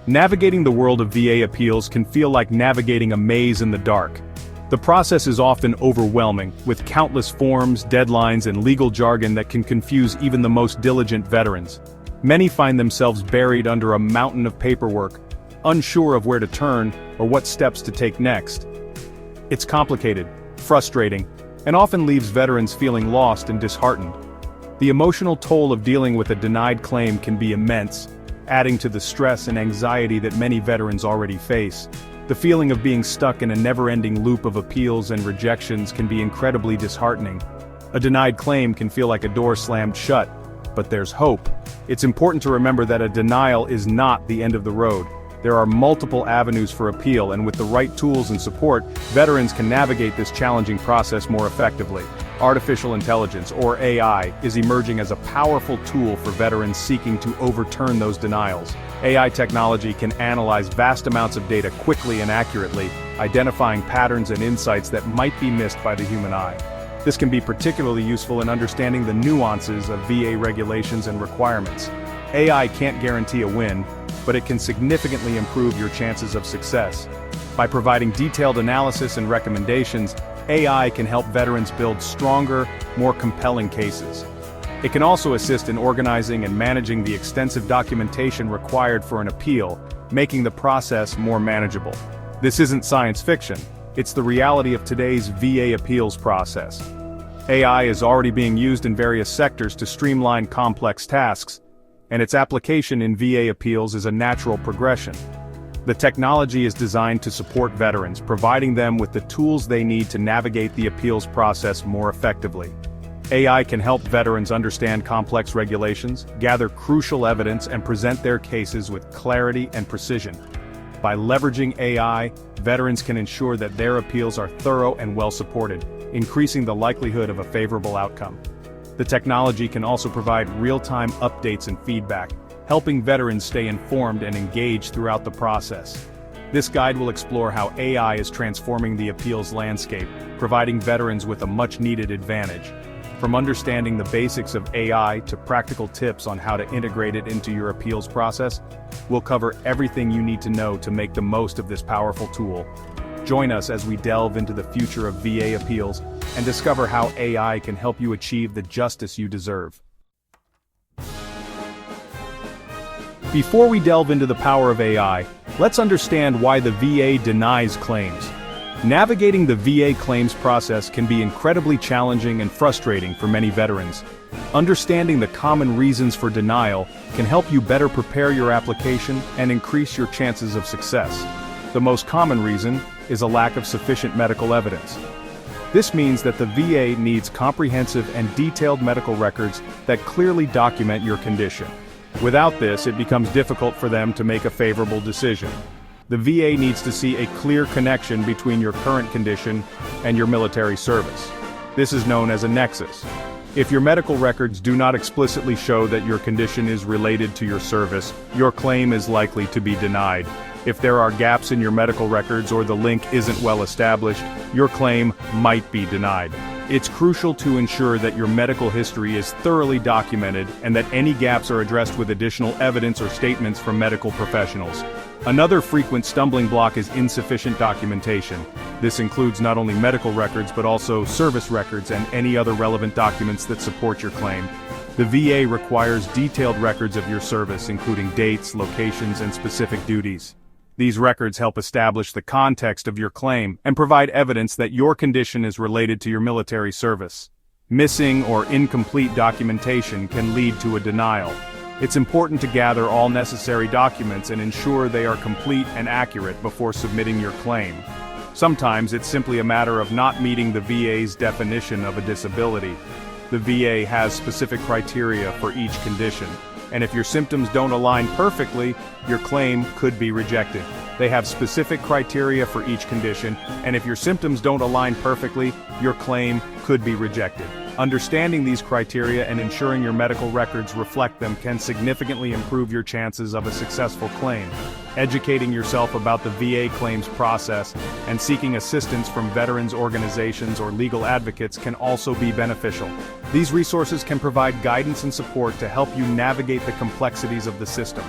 Navigating the world of VA appeals can feel like navigating a maze in the dark. The process is often overwhelming, with countless forms, deadlines, and legal jargon that can confuse even the most diligent veterans. Many find themselves buried under a mountain of paperwork, unsure of where to turn or what steps to take next. It's complicated, frustrating, and often leaves veterans feeling lost and disheartened. The emotional toll of dealing with a denied claim can be immense, adding to the stress and anxiety that many veterans already face. The feeling of being stuck in a never-ending loop of appeals and rejections can be incredibly disheartening. A denied claim can feel like a door slammed shut, but there's hope. It's important to remember that a denial is not the end of the road. There are multiple avenues for appeal, and with the right tools and support, veterans can navigate this challenging process more effectively. Artificial intelligence, or AI, is emerging as a powerful tool for veterans seeking to overturn those denials. AI technology can analyze vast amounts of data quickly and accurately, identifying patterns and insights that might be missed by the human eye. This can be particularly useful in understanding the nuances of VA regulations and requirements. AI can't guarantee a win, but it can significantly improve your chances of success. By providing detailed analysis and recommendations, AI can help veterans build stronger, more compelling cases. It can also assist in organizing and managing the extensive documentation required for an appeal, making the process more manageable. This isn't science fiction, it's the reality of today's VA appeals process. AI is already being used in various sectors to streamline complex tasks, and its application in VA appeals is a natural progression. The technology is designed to support veterans, providing them with the tools they need to navigate the appeals process more effectively. AI can help veterans understand complex regulations, gather crucial evidence, and present their cases with clarity and precision. By leveraging AI, veterans can ensure that their appeals are thorough and well-supported, increasing the likelihood of a favorable outcome. The technology can also provide real-time updates and feedback, helping veterans stay informed and engaged throughout the process. This guide will explore how AI is transforming the appeals landscape, providing veterans with a much-needed advantage. From understanding the basics of AI to practical tips on how to integrate it into your appeals process, we'll cover everything you need to know to make the most of this powerful tool. Join us as we delve into the future of VA appeals and discover how AI can help you achieve the justice you deserve. Before we delve into the power of AI, let's understand why the VA denies claims. Navigating the VA claims process can be incredibly challenging and frustrating for many veterans. Understanding the common reasons for denial can help you better prepare your application and increase your chances of success. The most common reason is a lack of sufficient medical evidence. This means that the VA needs comprehensive and detailed medical records that clearly document your condition. Without this, it becomes difficult for them to make a favorable decision. The VA needs to see a clear connection between your current condition and your military service. This is known as a nexus. If your medical records do not explicitly show that your condition is related to your service, your claim is likely to be denied. If there are gaps in your medical records or the link isn't well established, your claim might be denied. It's crucial to ensure that your medical history is thoroughly documented and that any gaps are addressed with additional evidence or statements from medical professionals. Another frequent stumbling block is insufficient documentation. This includes not only medical records but also service records and any other relevant documents that support your claim. The VA requires detailed records of your service, including dates, locations, and specific duties. These records help establish the context of your claim and provide evidence that your condition is related to your military service. Missing or incomplete documentation can lead to a denial. It's important to gather all necessary documents and ensure they are complete and accurate before submitting your claim. Sometimes it's simply a matter of not meeting the VA's definition of a disability. The VA has specific criteria for each condition, and if your symptoms don't align perfectly, your claim could be rejected. They have specific criteria for each condition, and if your symptoms don't align perfectly, your claim could be rejected. Understanding these criteria and ensuring your medical records reflect them can significantly improve your chances of a successful claim. Educating yourself about the VA claims process and seeking assistance from veterans organizations or legal advocates can also be beneficial. These resources can provide guidance and support to help you navigate the complexities of the system.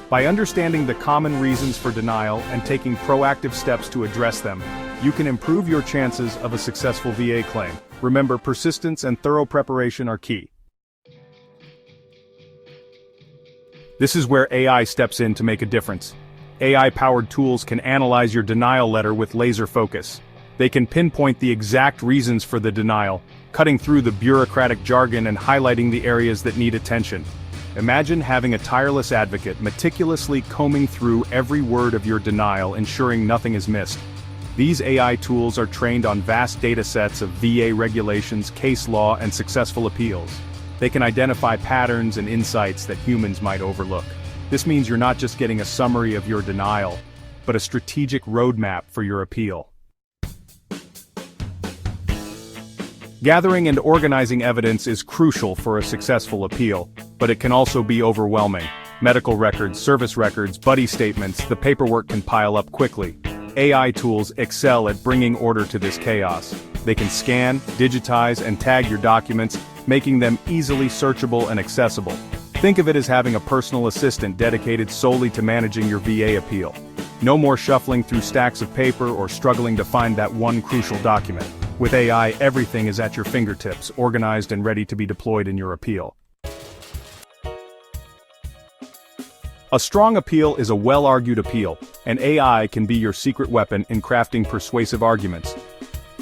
By understanding the common reasons for denial and taking proactive steps to address them, you can improve your chances of a successful VA claim. Remember, persistence and thorough preparation are key. This is where AI steps in to make a difference. AI-powered tools can analyze your denial letter with laser focus. They can pinpoint the exact reasons for the denial, cutting through the bureaucratic jargon and highlighting the areas that need attention. Imagine having a tireless advocate meticulously combing through every word of your denial, ensuring nothing is missed. These AI tools are trained on vast data sets of VA regulations, case law, and successful appeals. They can identify patterns and insights that humans might overlook. This means you're not just getting a summary of your denial, but a strategic roadmap for your appeal. Gathering and organizing evidence is crucial for a successful appeal, but it can also be overwhelming. Medical records, service records, buddy statements, the paperwork can pile up quickly. AI tools excel at bringing order to this chaos. They can scan, digitize, and tag your documents, making them easily searchable and accessible. Think of it as having a personal assistant dedicated solely to managing your VA appeal. No more shuffling through stacks of paper or struggling to find that one crucial document. With AI, everything is at your fingertips, organized and ready to be deployed in your appeal. A strong appeal is a well-argued appeal, and AI can be your secret weapon in crafting persuasive arguments.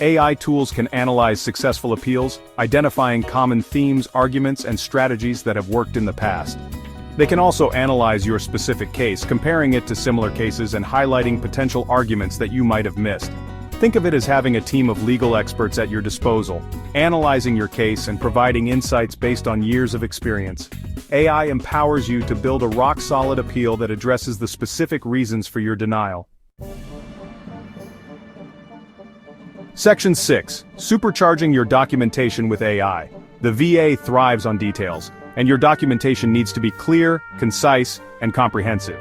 AI tools can analyze successful appeals, identifying common themes, arguments, and strategies that have worked in the past. They can also analyze your specific case, comparing it to similar cases and highlighting potential arguments that you might have missed. Think of it as having a team of legal experts at your disposal, analyzing your case and providing insights based on years of experience. AI empowers you to build a rock-solid appeal that addresses the specific reasons for your denial. Section 6. Supercharging your documentation with AI. The VA thrives on details, and your documentation needs to be clear, concise, and comprehensive.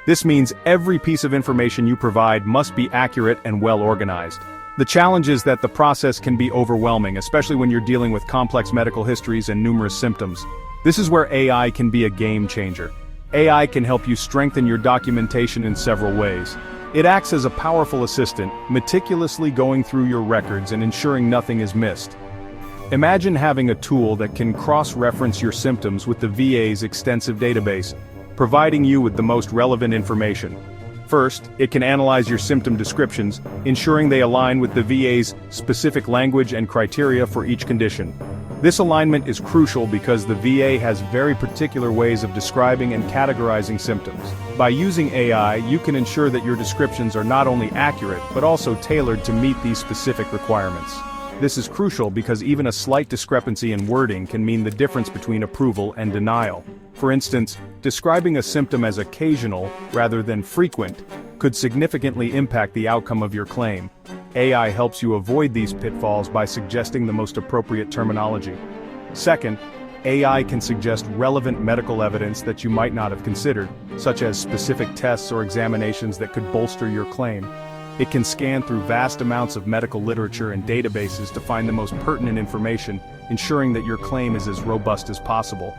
This means every piece of information you provide must be accurate and well organized. The challenge is that the process can be overwhelming, especially when you're dealing with complex medical histories and numerous symptoms. This is where AI can be a game changer. AI can help you strengthen your documentation in several ways. It acts as a powerful assistant, meticulously going through your records and ensuring nothing is missed. Imagine having a tool that can cross-reference your symptoms with the VA's extensive database, providing you with the most relevant information. First, it can analyze your symptom descriptions, ensuring they align with the VA's specific language and criteria for each condition. This alignment is crucial because the VA has very particular ways of describing and categorizing symptoms. By using AI, you can ensure that your descriptions are not only accurate but also tailored to meet these specific requirements. This is crucial because even a slight discrepancy in wording can mean the difference between approval and denial. For instance, describing a symptom as occasional rather than frequent could significantly impact the outcome of your claim. AI helps you avoid these pitfalls by suggesting the most appropriate terminology. Second, AI can suggest relevant medical evidence that you might not have considered, such as specific tests or examinations that could bolster your claim. It can scan through vast amounts of medical literature and databases to find the most pertinent information, ensuring that your claim is as robust as possible.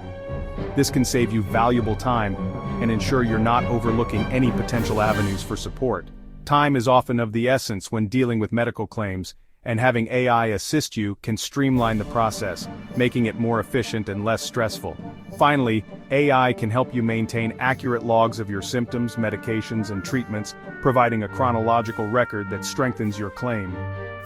This can save you valuable time and ensure you're not overlooking any potential avenues for support. Time is often of the essence when dealing with medical claims, and having AI assist you can streamline the process, making it more efficient and less stressful. Finally, AI can help you maintain accurate logs of your symptoms, medications, and treatments, providing a chronological record that strengthens your claim.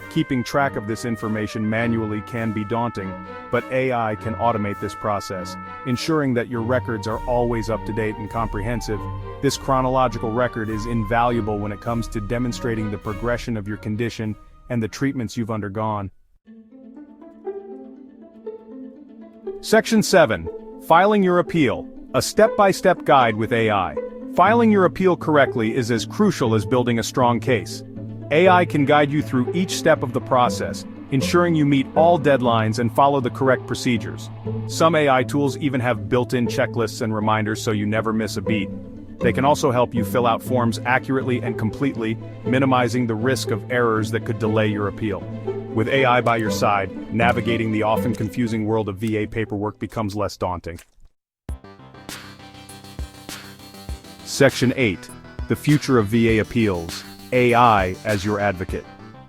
Keeping track of this information manually can be daunting, but AI can automate this process, ensuring that your records are always up to date and comprehensive. This chronological record is invaluable when it comes to demonstrating the progression of your condition and the treatments you've undergone. Section 7. Filing your appeal. A step-by-step guide with AI. Filing your appeal correctly is as crucial as building a strong case. AI can guide you through each step of the process, ensuring you meet all deadlines and follow the correct procedures. Some AI tools even have built-in checklists and reminders so you never miss a beat. They can also help you fill out forms accurately and completely, minimizing the risk of errors that could delay your appeal. With AI by your side, navigating the often confusing world of VA paperwork becomes less daunting. Section 8. The future of VA appeals. AI as your advocate.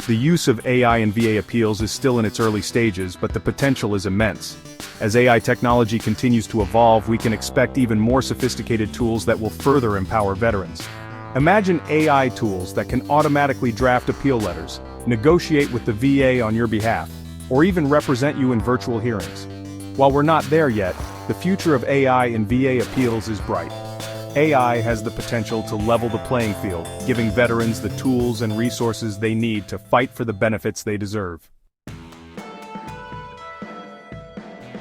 The use of AI in VA appeals is still in its early stages, but the potential is immense. As AI technology continues to evolve, we can expect even more sophisticated tools that will further empower veterans. Imagine AI tools that can automatically draft appeal letters, negotiate with the VA on your behalf, or even represent you in virtual hearings. While we're not there yet, the future of AI in VA appeals is bright. AI has the potential to level the playing field, giving veterans the tools and resources they need to fight for the benefits they deserve.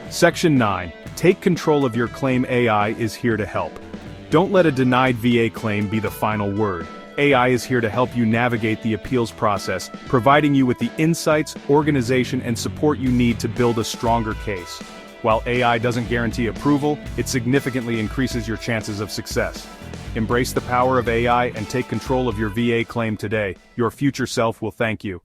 Section 9. Take control of your claim. AI is here to help. Don't let a denied VA claim be the final word. AI is here to help you navigate the appeals process, providing you with the insights, organization, and support you need to build a stronger case. While AI doesn't guarantee approval, it significantly increases your chances of success. Embrace the power of AI and take control of your VA claim today. Your future self will thank you.